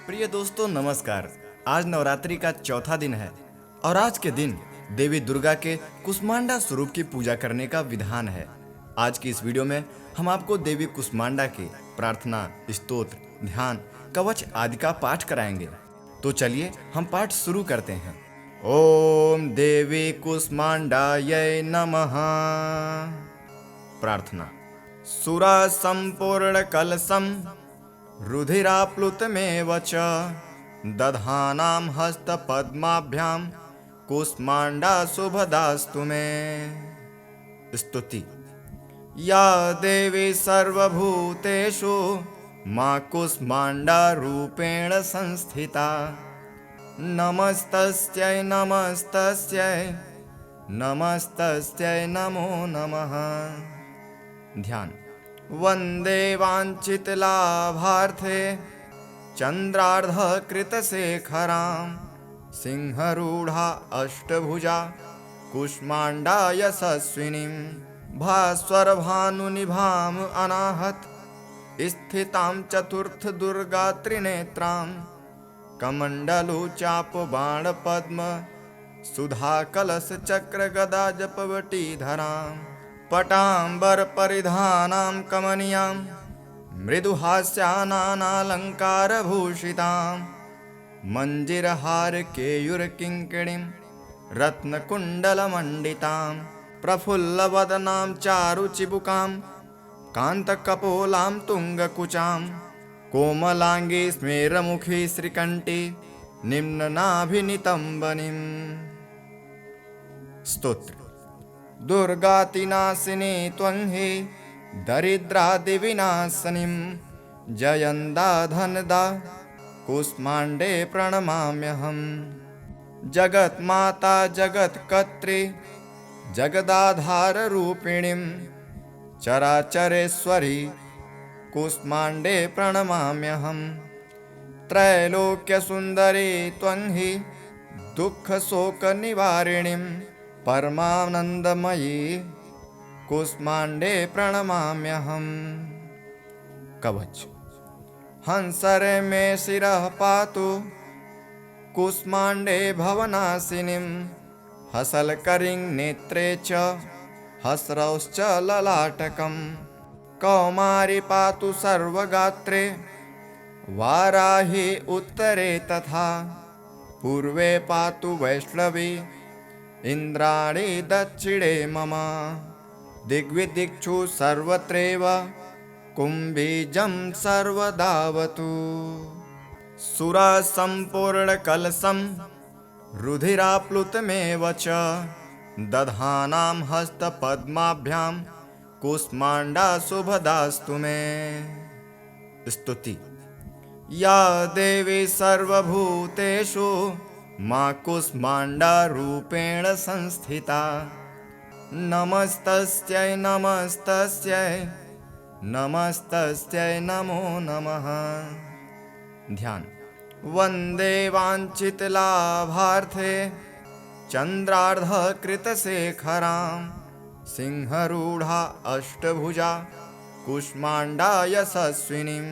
प्रिय दोस्तों नमस्कार। आज नवरात्रि का चौथा दिन है और आज के दिन देवी दुर्गा के कुष्मांडा स्वरूप की पूजा करने का विधान है। आज की इस वीडियो में हम आपको देवी कुष्मांडा के प्रार्थना, स्तोत्र, ध्यान, कवच आदि का पाठ कराएंगे। तो चलिए हम पाठ शुरू करते हैं। ओम देवी कुष्मांडायै नमः। प्रार्थना। सुरा संपूर्ण कलशम रुधिराप्लुतमेव च दधानां हस्तपद्माभ्यां कुष्मांडा शुभदास्तु मे। स्तुति। या देवी सर्वभूतेषु मां कुष्मांडा रूपेण संस्थिता। नमस्तस्यै नमस्तस्यै नमस्तस्यै नमो नमः। ध्यान। वंदे वाञ्छितलाभार्थे चन्द्रार्धकृतशेखरां सिंहरूढा अष्टभुजा कुष्मांडा यशस्विनीं भास्वरभानुनिभाम् अनाहत स्थितां चतुर्थदुर्गात्रिनेत्रां कमण्डलुचापबाणपद्म सुधाकलशचक्रगदाजपवटीधरां पटाम्बरपरिधानां कमनीयां मृदुहास्यानालङ्कारभूषितां मञ्जिरहारकेयूरकिङ्किणीं रत्नकुण्डलमण्डितां प्रफुल्लवदनां चारुचिबुकां कान्तकपोलां तुङ्गकुचां कोमलाङ्गी स्मेरमुखी श्रीकण्ठी निम्ननाभिनितम्बनीम्। स्तोत्र। दुर्गातिनाशिनी त्वं हि दरिद्रादिविनाशिनीं जयन्दा धनदा कुष्माण्डे प्रणमाम्यहम्। जगन्माता जगत्कर्त्री जगदाधाररूपिणीं चराचरेश्वरी कुष्माण्डे प्रणमाम्यहम्। त्रैलोक्यसुन्दरी त्वं हि दुःखशोकनिवारिणीं परमानन्दमयी कुष्माण्डे प्रणमाम्यहम्। कवच। हंसरे मे शिरः पातु कुष्माण्डे भवनाशिनीं हसलकरीं नेत्रे च हस्रौश्च ललाटकम् कौमारी पातु सर्वगात्रे वाराही उत्तरे तथा पूर्वे पातु वैष्णवी इन्द्राणी दक्षिणे मम दिग्विदिक्षु सर्वत्रैव कुम्भीजं सर्वदावतु। सुरा सम्पूर्णकलशं रुधिराप्लुतमेव च दधानां हस्तपद्माभ्यां कुष्मांडा शुभदास्तु मे। स्तुति। या देवी सर्वभूतेषु मां कुष्मांडा रूपेण संस्थिता। नमस्तस्यै नमस्तस्यै नमस्तस्यै नमो नमः। ध्यान। वंदे वाञ्छितलाभार्थे चन्द्रार्धकृतशेखरां सिंहरूढा अष्टभुजा कुष्मांडा यशस्विनीं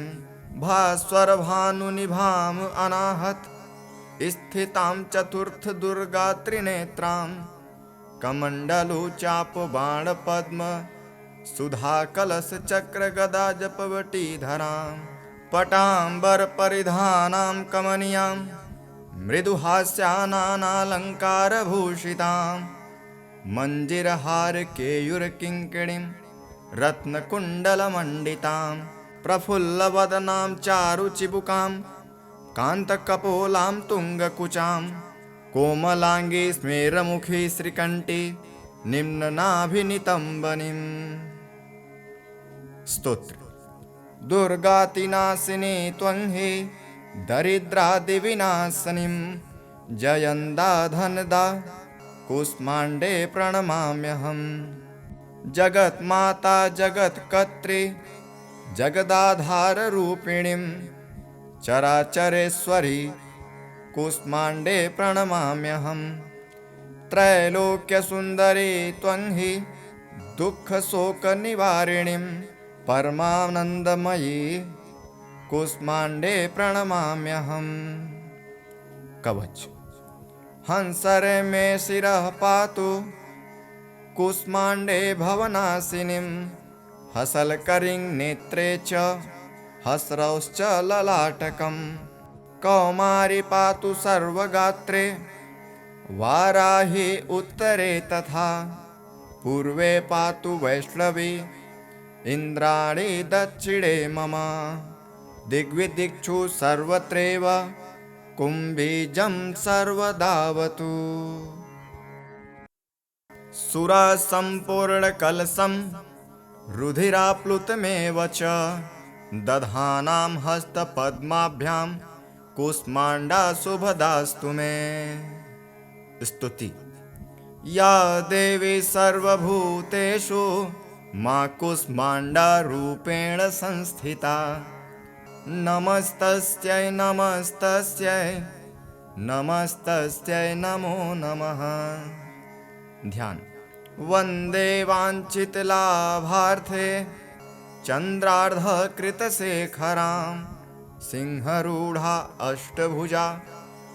भास्वरभानुनिभाम् अनाहत स्थितां चतुर्थदुर्गात्रिनेत्रां कमण्डलुचापबाणपद्म सुधाकलशचक्रगदाजपवटीधरां पटाम्बरपरिधानां कमनीयां मृदुहास्यानालङ्कारभूषितां मञ्जिरहारकेयूरकिङ्किणीं रत्नकुण्डलमण्डितां प्रफुल्लवदनां चारुचिबुकां कान्तकपोलां तुङ्गकुचां कोमलाङ्गी स्मेरमुखी श्रीकण्ठी निम्ननाभिनितम्बनीम्। स्तोत्र। दुर्गातिनाशिनी त्वं हि दरिद्रादिविनाशिनीं जयन्दा धनदा कुष्माण्डे प्रणमाम्यहम्। जगन्माता जगत्कर्त्री जगदाधाररूपिणीं चराचरेश्वरी कुष्माण्डे प्रणमाम्यहम्। त्रैलोक्यसुन्दरी त्वं हि दुःखशोकनिवारिणीं परमानन्दमयी कुष्माण्डे प्रणमाम्यहम्। कवच। हंसरे मे शिरः पातु कुष्माण्डे भवनाशिनीं, हसलकरिं नेत्रे च हस्रौश्च ललाटकम्। कौमारी पातु सर्वगात्रे वाराही उत्तरे तथा, पूर्वे पातु वैष्णवी इन्द्राणी दक्षिणे मम। दिग्विदिक्षु सर्वत्रैव कुम्भीजं सर्वदावतु। सुरसम्पूर्णकलशं रुधिराप्लुतमेव च दधानां हस्तपद्माभ्यां कुष्माण्डा शुभदास्तु मे। स्तुति। या देवी सर्वभूतेषु मां कुष्माण्डा रूपेण संस्थिता, नमस्तस्यै नमस्तस्यै नमस्तस्यै नमो नमः। ध्यान। वन्दे वाञ्छितलाभार्थे चन्द्रार्धकृतशेखरां, सिंहरूढा अष्टभुजा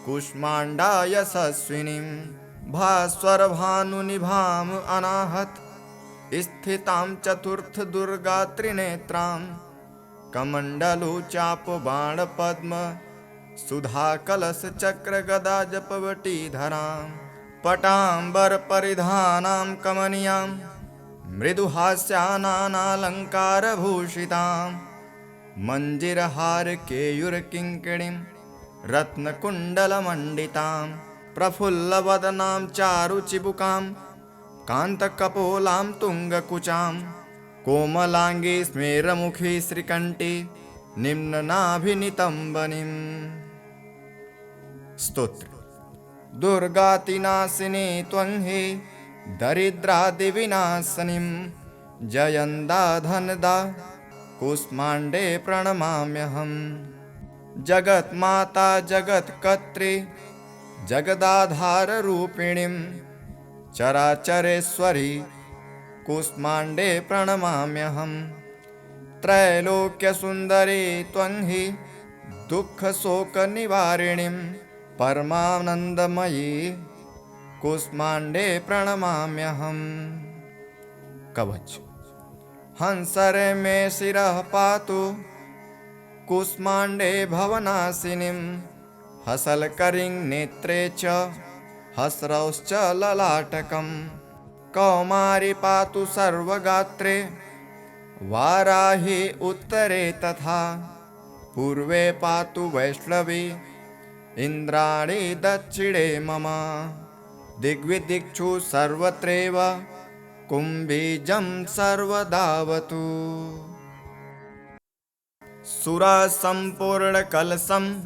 कुष्माण्डा यशस्विनीं, भास्वरभानुनिभाम् अनाहत स्थितां चतुर्थदुर्गात्रिनेत्रां, कमण्डलुचापबाणपद्म सुधाकलशचक्रगदाजपवटीधरां, पटाम्बरपरिधानां कमनीयां मृदुहास्यानालङ्कारभूषितां, मञ्जिरहारकेयूरकिङ्किणीं रत्नकुण्डलमण्डितां, प्रफुल्लवदनां चारुचिबुकां कान्तकपोलां तुङ्गकुचां, कोमलाङ्गी स्मेरमुखी श्रीकण्ठी निम्ननाभिनितम्बनीम्। स्तोत्र। दुर्गातिनाशिनी त्वं हि दरिद्रादिविनाशिनीं, जयन्दा धनदा कुष्माण्डे प्रणमाम्यहम्। जगन्माता जगत्कर्त्री जगदाधाररूपिणीं, चराचरेश्वरी कुष्माण्डे प्रणमाम्यहम्। त्रैलोक्यसुन्दरी त्वं हि दुःखशोकनिवारिणीं, परमानन्दमयी कुष्माण्डे प्रणमाम्यहम्। कवच। हंसरे मे शिरः पातु कुष्माण्डे भवनाशिनीं, हसलकरिं नेत्रे च हस्रौश्च ललाटकम्। कौमारी पातु सर्वगात्रे वाराही उत्तरे तथा, पूर्वे पातु वैष्णवी इन्द्राणी दक्षिणे मम। दिग्विदिक्षु सर्वत्रैव कुम्भीजं सर्वदावतु। सुरसम्पूर्णकलशं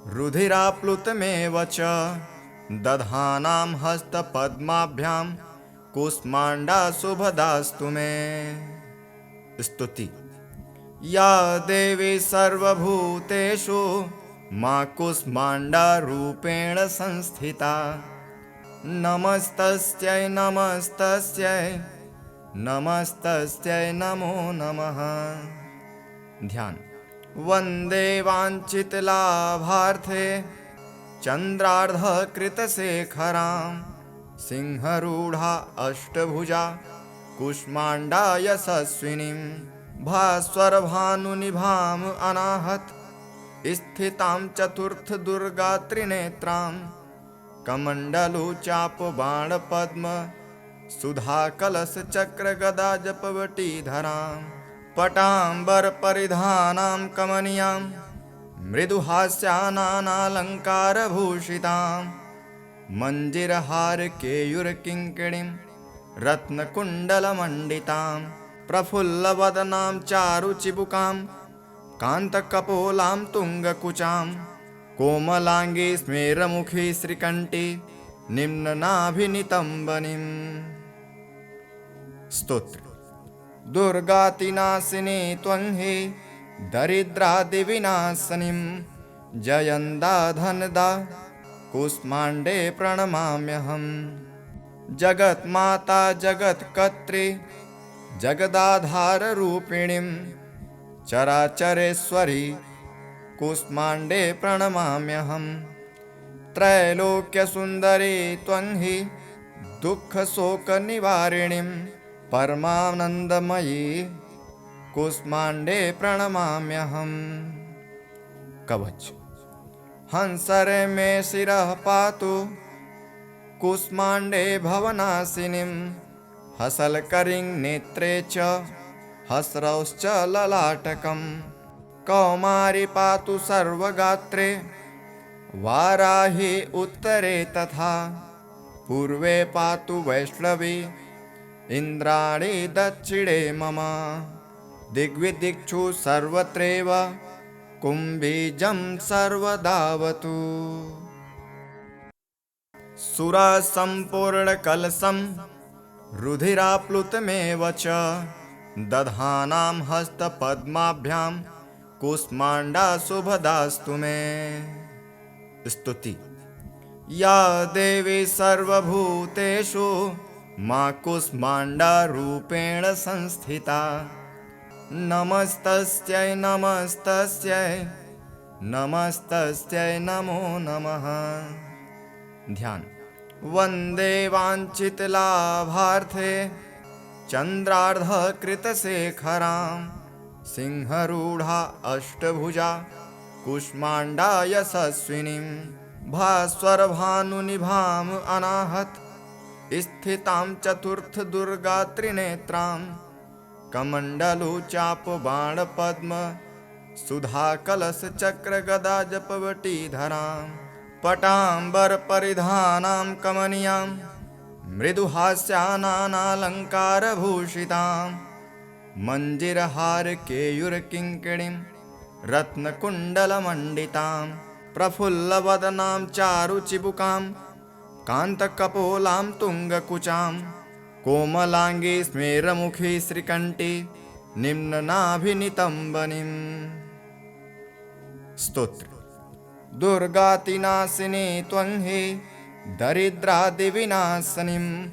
रुधिराप्लुतमेव च दधानां हस्तपद्माभ्यां कुष्माण्डा शुभदास्तु मे। स्तुति। या देवी सर्वभूतेषु मां कुष्माण्डा रूपेण संस्थिता, नमस्तस्यै नमस्तस्यै नमस्तस्यै नमो नमः। ध्यान। वन्दे वाञ्छितलाभार्थे चन्द्रार्धकृतशेखरां, सिंहरूढा अष्टभुजा कुष्माण्डा यशस्विनीं, भास्वरभानुनिभाम् अनाहत स्थितां चतुर्थदुर्गात्रिनेत्रां, कमण्डलुचापबाणपद्म सुधाकलशचक्रगदाजपवटीधरां, पटाम्बरपरिधानां कमनीयां मृदुहास्यानालङ्कारभूषितां, मञ्जिरहारकेयूरकिङ्किणीं रत्नकुण्डलमण्डितां, प्रफुल्लवदनां चारुचिबुकां कान्तकपोलां तुङ्गकुचां, कोमलाङ्गी स्मेरमुखी श्रीकण्ठी निम्ननाभिनितम्बनीम्। स्तोत्र। दुर्गातिनाशिनी त्वं हि दरिद्रादिविनाशिनीं, जयन्दा धनदा कुष्माण्डे प्रणमाम्यहम्। जगन्माता जगत्कर्त्री जगदाधाररूपिणीं, चराचरेश्वरी कूष्माण्डे प्रणमाम्यहम्। त्रैलोक्यसुन्दरी त्वं हि दुःखशोकनिवारिणीं परमानन्दमयी कूष्माण्डे प्रणमाम्यहम्। कवच। हंसरे मे शिरः पातु कूष्माण्डे भवनाशिनीं हसलकरीं नेत्रे च हस्रौश्च ललाटकम्। कौमारी पातु सर्वगात्रे वाराही उत्तरे तथा पूर्वे पातु वैष्णवी इन्द्राणी दक्षिणे मम। दिग्विदिक्षु सर्वत्रैव कुम्भीजं सर्वदावतु। सुरसम्पूर्णकलशं रुधिराप्लुतमेव च दधानां हस्तपद्माभ्यां कूष्माण्डा शुभदास्तु मे। स्तुति। या देवी सर्वभूतेषु मां कूष्माण्डा रूपेण संस्थिता नमस्तस्यै नमस्तस्यै नमस्तस्यै नमो नमः। ध्यान। वन्दे वाञ्छितलाभार्थे चन्द्रार्धकृतशेखरां सिंहरूढा अष्टभुजा कूष्माण्डा यशस्विनीं भास्वरभानुनिभाम् अनाहत स्थितां चतुर्थदुर्गात्रिनेत्रां कमण्डलुचापबाणपद्म सुधाकलशचक्रगदाजपवटीधरां पटाम्बरपरिधानां कमनीयां मृदुहास्यानालङ्कारभूषितां मञ्जिरहारकेयूरकिङ्किणीं रत्नकुण्डलमण्डितां प्रफुल्लवदनां चारुचिबुकां कान्तकपोलां तुङ्गकुचां कोमलाङ्गी स्मेरमुखी श्रीकण्ठी निम्ननाभिनितम्बनीम्। स्तोत्र। दुर्गातिनाशिनी त्वं हि दरिद्रादिविनाशिनीं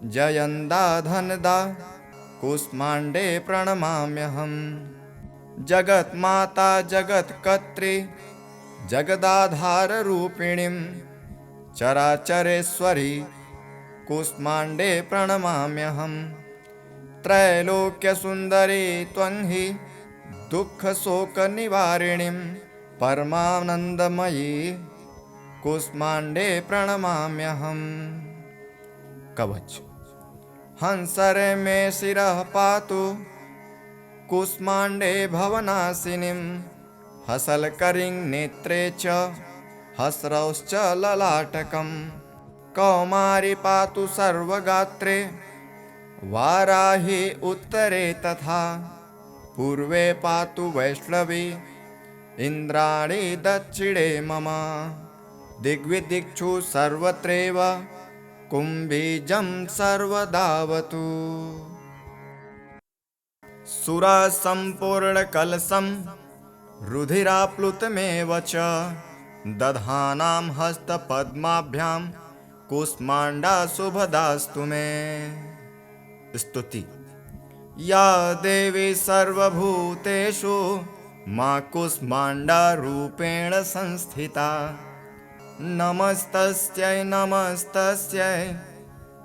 जयन्दा धनदा कूष्माण्डे प्रणमाम्यहम्। जगन्माता जगत्कर्त्री जगदाधाररूपिणीं चराचरेश्वरी कूष्माण्डे प्रणमाम्यहम्। त्रैलोक्यसुन्दरी त्वं हि दुःखशोकनिवारिणीं परमानन्दमयी कूष्माण्डे प्रणमाम्यहम्। कवच। हंसरे मे शिरः पातु कूष्माण्डे भवनाशिनीं हसलकरीं नेत्रे च हस्रौश्च ललाटकम्। कौमारी पातु सर्वगात्रे वाराही उत्तरे तथा पूर्वे पातु वैष्णवी इन्द्राणी दक्षिणे मम। दिग्विदिक्षु सर्वत्रैव कुम्भीजं सर्वदावतु। सुरसम्पूर्णकलशं रुधिराप्लुतमेव च दधानां हस्तपद्माभ्यां कूष्माण्डा शुभदास्तु मे। स्तुति। या देवी सर्वभूतेषु मां कूष्माण्डा रूपेण संस्थिता नमस्तस्यै नमस्तस्यै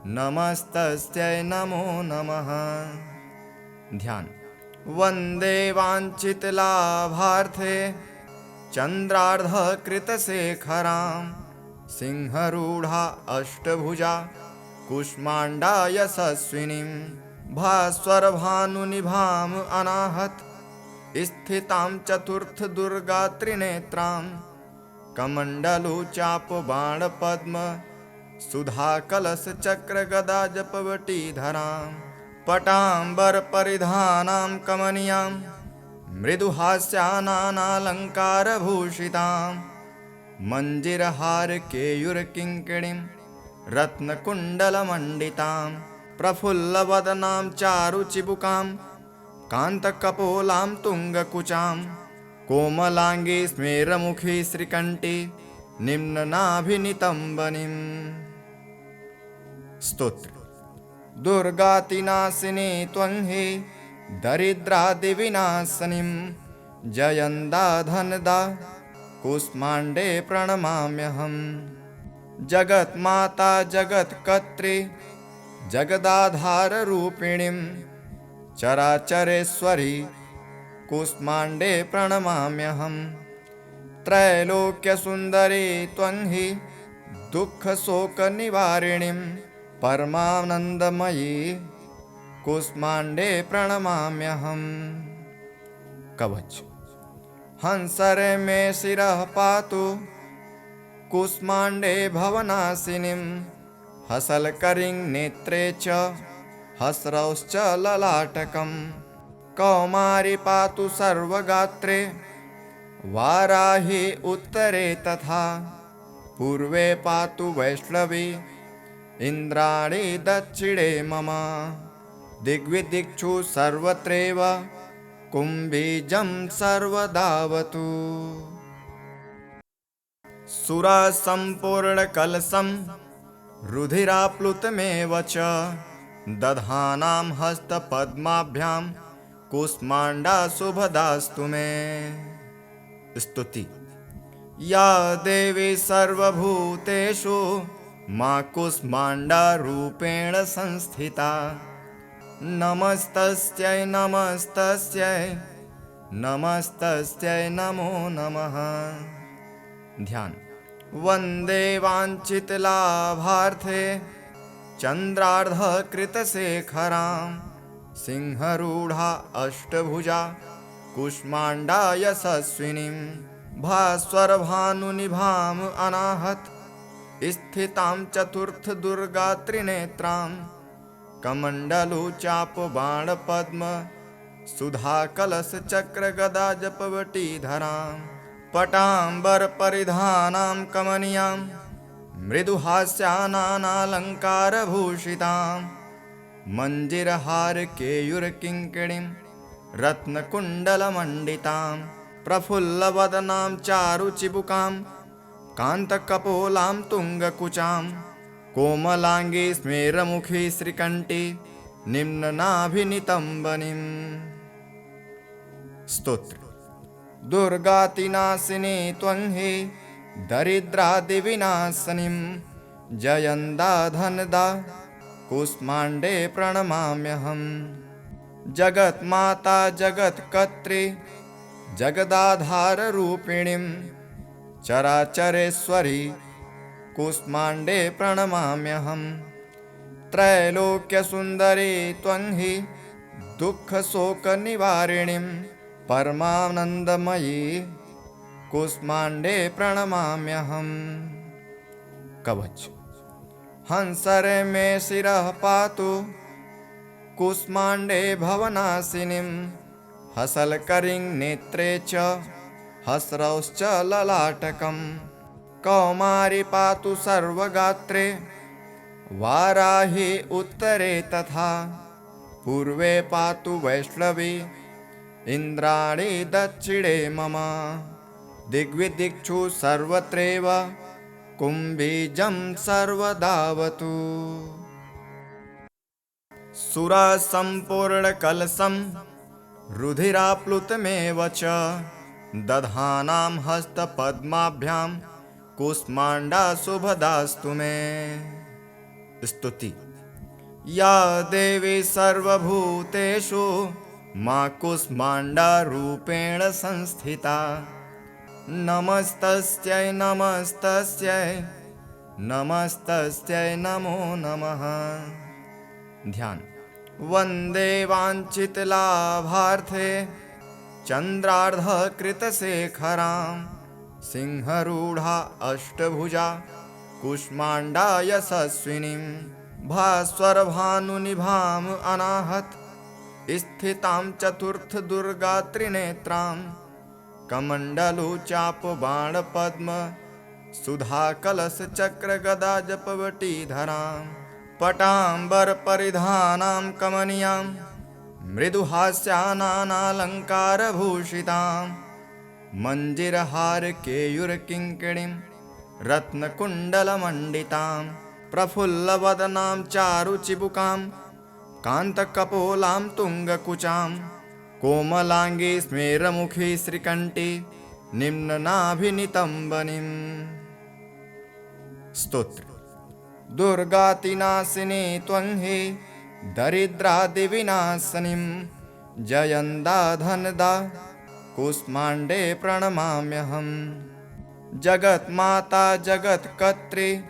नमस्तस्यै नमो नमः। ध्यान। वन्दे वाञ्छितलाभार्थे चन्द्रार्धकृतशेखरां सिंहरूढा अष्टभुजा कूष्माण्डा यशस्विनीं भास्वरभानुनिभाम् अनाहत स्थितां चतुर्थदुर्गात्रिनेत्रां कमण्डलुचापबाणपद्म सुधाकलशचक्रगदाजपवटीधरां पटाम्बरपरिधानां कमनीयां मृदुहास्यानालङ्कारभूषितां मञ्जिरहारकेयूरकिङ्किणीं रत्नकुण्डलमण्डितां प्रफुल्लवदनां चारुचिबुकां कान्तकपोलां तुङ्गकुचां कोमलाङ्गी स्मेरमुखी श्रीकण्ठी निम्ननाभिनितम्बनीम्। स्तोत्र। दुर्गातिनाशिनी त्वं हि दरिद्रादिविनाशिनीं जयन्दा धनदा कुष्माण्डे प्रणमाम्यहम्। जगन्माता जगत्कर्त्री जगदाधाररूपिणीं चराचरेश्वरी कुष्माण्डे प्रणमाम्यहम्। त्रैलोक्यसुन्दरी त्वं हि दुःखशोकनिवारिणीं परमानन्दमयी कुष्माण्डे प्रणमाम्यहम्। कवच। हंसरे मे शिरः पातु कुष्माण्डे भवनाशिनीं हसलकरीं नेत्रे च हस्रौश्च ललाटकम्। कौमारी पातु सर्वगात्रे वाराही उत्तरे तथा पूर्वे पातु वैष्णवी इन्द्राणी दक्षिणे मम। दिग्विदिक्षु सर्वत्रैव कुम्भीजं सर्वदावतु। सुरसम्पूर्णकलशं रुधिराप्लुतमेव च दधानां हस्तपद्माभ्यां कुष्माण्डा शुभदास्तु मे। स्तुति। या देवी सर्वभूतेषु मा कुष्माण्डा रूपेण संस्थिता नमस्तस्यै नमस्तस्यै नमस्तस्यै नमो नमः। ध्यान। वन्दे वाञ्छितलाभार्थे चन्द्रार्धकृतशेखरां सिंहरूढा अष्टभुजा कुष्माण्डा यशस्विनीं भास्वरभानुनिभाम् अनाहत स्थितां चतुर्थदुर्गात्रिनेत्रां कमण्डलुचापबाणपद्म सुधाकलशचक्रगदाजपवटीधरां पटाम्बरपरिधानां कमनीयां मृदुहास्यानालङ्कारभूषितां मञ्जिरहारकेयूरकिङ्किणीं रत्नकुण्डलमण्डितां प्रफुल्लवदनां चारुचिबुकां कान्तकपोलां तुङ्गकुचां कोमलाङ्गी स्मेरमुखी श्रीकण्ठी निम्ननाभिनितम्बनीम्। स्तोत्र। दुर्गातिनाशिनी त्वं हि दरिद्रादिविनाशिनीं जयन्दा धनदा कुष्माण्डे प्रणमाम्यहम्। जगन्माता जगत्कर्त्री जगदाधाररूपिणीं चराचरेश्वरी कुष्माण्डे प्रणमाम्यहम्। त्रैलोक्यसुन्दरी त्वं हि दुःखशोकनिवारिणीं परमानन्दमयी कुष्माण्डे प्रणमाम्यहम्। कवच। हंसरे मे शिरः पातु कुष्माण्डे भवनाशिनीं हसलकरीं नेत्रे च हस्रौश्च ललाटकम्। कौमारी पातु सर्वगात्रे वाराही उत्तरे तथा पूर्वे पातु वैष्णवी इन्द्राणी दक्षिणे मम। दिग्विदिक्षु सर्वत्रैव कुम्भीजं सर्वदावतु। सुरसम्पूर्णकलशं रुधिराप्लुतमेव च दधानां हस्तपद्माभ्यां कुष्माण्डा शुभदास्तु मे। स्तुति। या देवी सर्वभूतेषु मा कुष्माण्डा रूपेण संस्थिता नमस्तस्यै नमस्तस्यै नमस्तस्यै नमो नमः। ध्यान। वन्दे वाञ्छितलाभार्थे चन्द्रार्धकृतशेखरां सिंहरूढा अष्टभुजा कुष्माण्डा यशस्विनीं भास्वरभानुनिभाम् अनाहत स्थितां चतुर्थदुर्गात्रिनेत्रां कमण्डलुचापबाणपद्म सुधाकलशचक्रगदाजपवटीधरां पटाम्बरपरिधानां कमनीयां मृदुहास्यानालङ्कारभूषितां मञ्जिरहारकेयूरकिङ्किणीं रत्नकुण्डलमण्डितां प्रफुल्लवदनां चारुचिबुकां कान्तकपोलां तुङ्गकुचां कोमलांगी स्मेरमुखी श्रीकंठी निम्ननाभिनितंबनिम्। स्तोत्र। दुर्गातिनाशिनी त्वं हि दरिद्रादिविनाशिनीं जयन्दा धनदा कूष्माण्डे प्रणमाम्यहम्। जगन्माता जगत्कर्त्री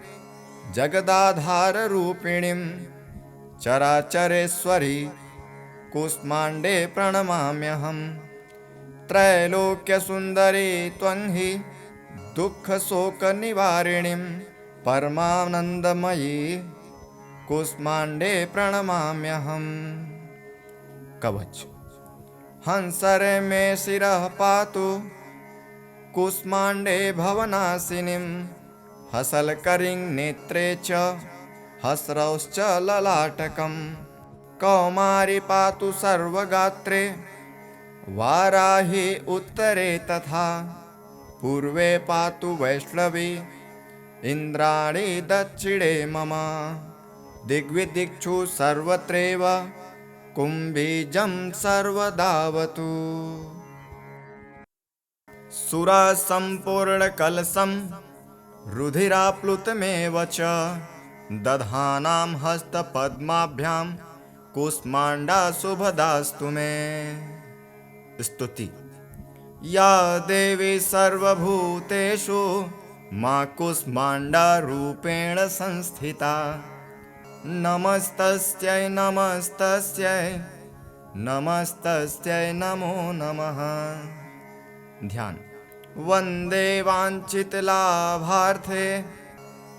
जगदाधाररूपिणीं चराचरेश्वरी कूष्माण्डे प्रणमाम्यहम्। त्रैलोक्यसुन्दरी त्वं हि दुःखशोकनिवारिणीं परमानन्दमयी कूष्माण्डे प्रणमाम्यहम्। कवच। हंसरे मे शिरः पातु कूष्माण्डे भवनाशिनीं हसलकरीं नेत्रे च हस्रौश्च ललाटकम्। कौमारी पातु सर्वगात्रे वाराही उत्तरे तथा पूर्वे पातु वैष्णवी इन्द्राणी दक्षिणे मम। दिग्विदिक्षु सर्वत्रैव कुम्भीजं सर्वदावतु। सुरसम्पूर्णकलशं रुधिराप्लुतमेव च दधानां हस्तपद्माभ्यां कूष्माण्डा शुभदास्तु मे। स्तुति। या देवी सर्वभूतेषु मां कूष्माण्डा रूपेण संस्थिता नमस्तस्यै नमस्तस्यै नमस्तस्यै नमो नमः। ध्यान। वन्दे वाञ्छितलाभार्थे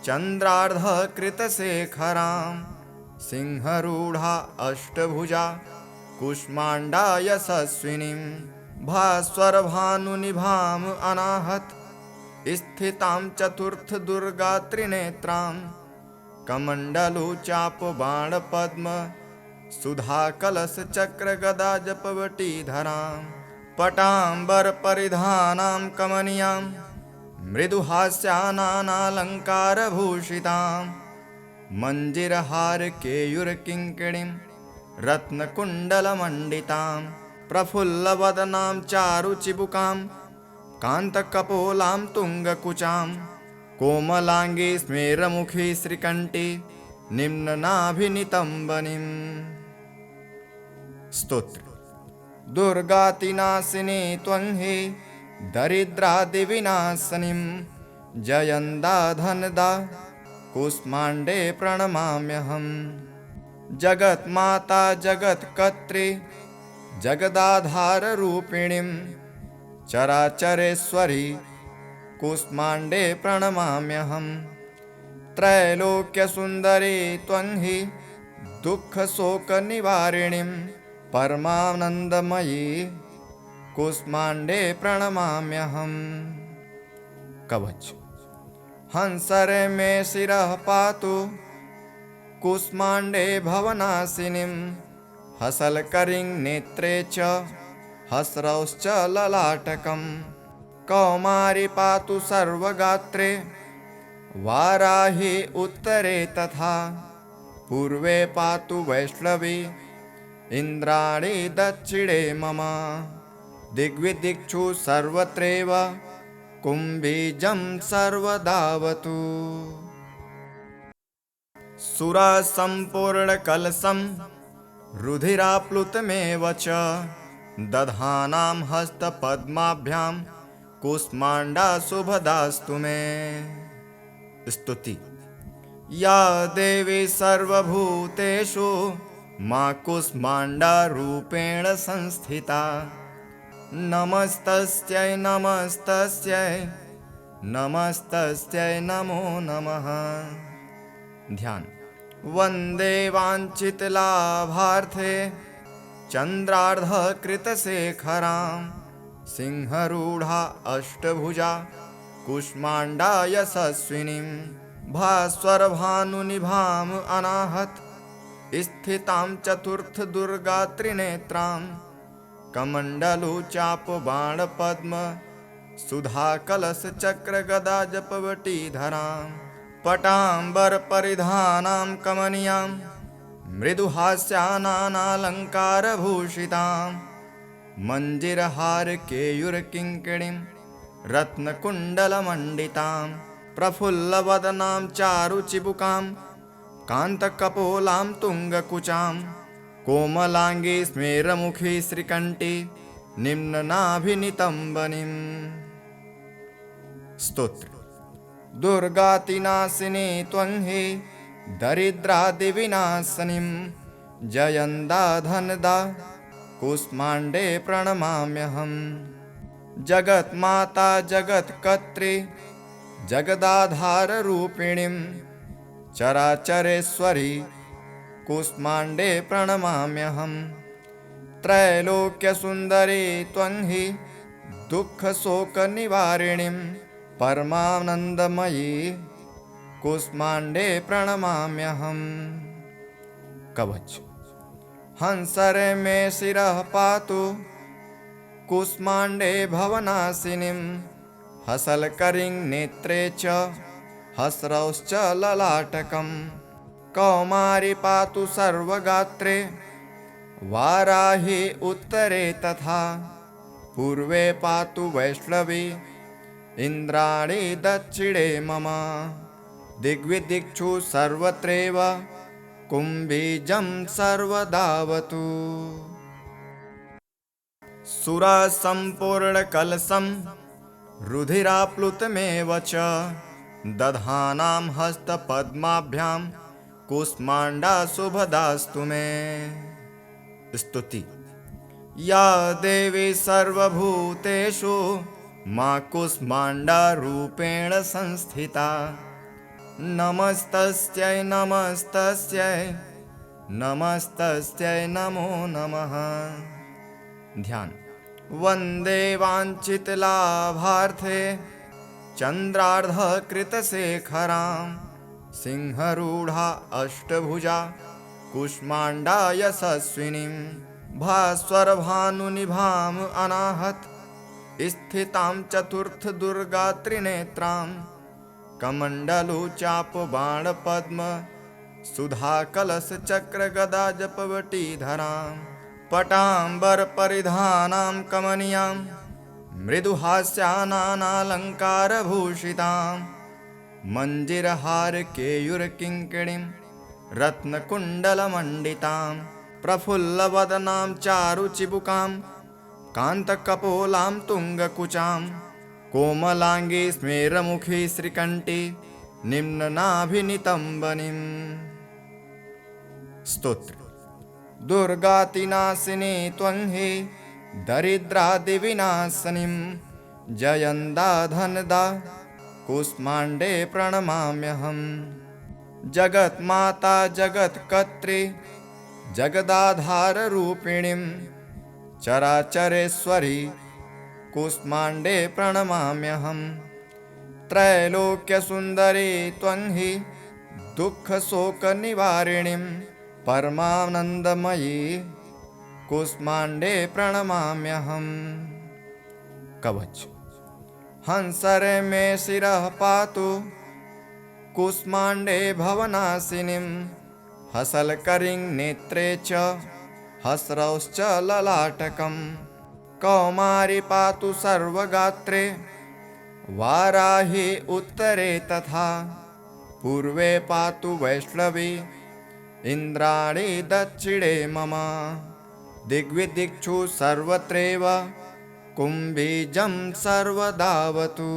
चन्द्रार्धकृतशेखरां सिंहरूढा अष्टभुजा कूष्माण्डा यशस्विनीं भास्वरभानुनिभाम् अनाहत स्थितां चतुर्थदुर्गात्रिनेत्रां कमण्डलुचापबाणपद्म सुधाकलशचक्रगदाजपवटीधरां पटाम्बरपरिधानां कमनीयां मृदुहास्यानालङ्कारभूषितां मञ्जिरहारकेयूरकिङ्किणीं रत्नकुण्डलमण्डितां प्रफुल्लवदनां चारुचिबुकां कान्तकपोलां तुङ्गकुचां कोमलांगी स्मेरमुखी श्रीकंठी निम्ननाभिनितंबनिम्। स्तोत्र। दुर्गातिनाशिनी त्वं हि दरिद्रादिविनाशिनीं जयन्दा धनदा कूष्माण्डे प्रणमाम्यहम्। जगन्माता जगत्कर्त्री जगदाधाररूपिणीं चराचरेश्वरी कूष्माण्डे प्रणमाम्यहम्। त्रैलोक्यसुन्दरी त्वं हि दुःखशोकनिवारिणीं परमानन्दमयी कूष्माण्डे प्रणमाम्यहम्। कवच। हंसरे मे शिरः पातु कूष्माण्डे भवनाशिनीं हसलकरीं नेत्रे च हस्रौश्च ललाटकम्। कौमारी पातु सर्वगात्रे वाराही उत्तरे तथा पूर्वे पातु वैष्णवी इन्द्राणी दक्षिणे मम। दिग्विदिक्षु सर्वत्रैव कुम्भीजं सर्वदावतु। सुरसम्पूर्णकलशं रुधिराप्लुतमेव च दधानां हस्तपद्माभ्यां कूष्माण्डा शुभदास्तु मे। स्तुति। या देवी सर्वभूतेषु मां कूष्माण्डा रूपेण संस्थिता नमस्तस्यै नमस्तस्यै नमस्तस्यै नमो नमः। ध्यान। वन्दे वाञ्छितलाभार्थे चन्द्रार्धकृतशेखरां सिंहरूढा अष्टभुजा कूष्माण्डा यशस्विनीं भास्वरभानुनिभाम् अनाहत स्थितां चतुर्थदुर्गात्रिनेत्रां कमण्डलुचापबाणपद्म सुधाकलशचक्रगदाजपवटीधरां पटाम्बरपरिधानां कमनीयां मृदुहास्यानालङ्कारभूषितां मंजिरहार केयूरकिङ्किणीं रत्नकुण्डलमण्डितां प्रफुल्लवदनां चारुचिबुकां कान्तकपोलां तुङ्गकुचां कोमलाङ्गी स्मेरमुखी श्रीकण्ठी निम्ननाभिनितम्बनीम्। स्तोत्र। दुर्गातिनाशिनी त्वं हि दरिद्रादिविनाशिनीं जयन्दा धनदा कूष्माण्डे प्रणमाम्यहम्। जगन्माता जगत्कर्त्री जगदाधाररूपिणीं चराचरेश्वरी कूष्माण्डे प्रणमाम्यहम्। त्रैलोक्यसुन्दरी त्वं हि दुःखशोकनिवारिणीं परमानन्दमयी कूष्माण्डे प्रणमाम्यहम्। कवच। हंसरे मे शिरः पातु कूष्माण्डे भवनाशिनीं हसलकरीं नेत्रे च हस्रौश्च ललाटकम्। कौमारी पातु सर्वगात्रे वाराही उत्तरे तथा पूर्वे पातु वैष्णवी इन्द्राणी दक्षिणे मम। दिग्विदिक्षु सर्वत्रैव कुम्भीजं सर्वदावतु। सुरसम्पूर्णकलशं रुधिराप्लुतमेव च दधानां हस्तपद्माभ्यां कूष्माण्डा शुभदास्तु मे। स्तुति। या देवी सर्वभूतेषु मां कूष्माण्डा रूपेण संस्थिता नमस्तस्यै नमस्तस्यै नमस्तस्यै नमो नमः। ध्यान। वन्दे वाञ्छितलाभार्थे चन्द्रार्धकृतशेखरां सिंहरूढा अष्टभुजा कूष्माण्डा यशस्विनीं भास्वरभानुनिभाम् अनाहत स्थितां चतुर्थदुर्गा त्रिनेत्रां कमण्डलुचापबाणपद्म सुधाकलशचक्रगदाजपवटीधरां पटाम्बरपरिधानां कमनीयां मृदुहास्यानालङ्कारभूषितां मञ्जिरहारकेयूरकिङ्किणीं रत्नकुण्डलमण्डितां प्रफुल्लवदनां चारुचिबुकां कान्तकपोलां तुङ्गकुचां कोमलाङ्गी स्मेरमुखी श्रीकण्ठी निम्ननाभिनितम्बनीम्। स्तोत्र। दुर्गातिनाशिनी त्वं हि दरिद्रादिविनाशिनीं जयन्दा धनदा कूष्माण्डे प्रणमाम्यहम्। जगन्माता जगत्कर्त्री जगदाधाररूपिणीं चराचरेश्वरी कूष्माण्डे प्रणमाम्यहम्। त्रैलोक्यसुन्दरी त्वं हि दुःखशोकनिवारिणीं परमानन्दमयी कूष्माण्डे प्रणमाम्यहम्। कवच। हंसरे मे शिरः पातु कूष्माण्डे भवनाशिनीं हसलकरीं नेत्रे च हस्रौश्च ललाटकम्। कौमारी पातु सर्वगात्रे वाराही उत्तरे तथा पूर्वे पातु वैष्णवी इन्द्राणी दक्षिणे मम। दिग्विदिक्षु सर्वत्रैव कुम्भीजं सर्वदावतु।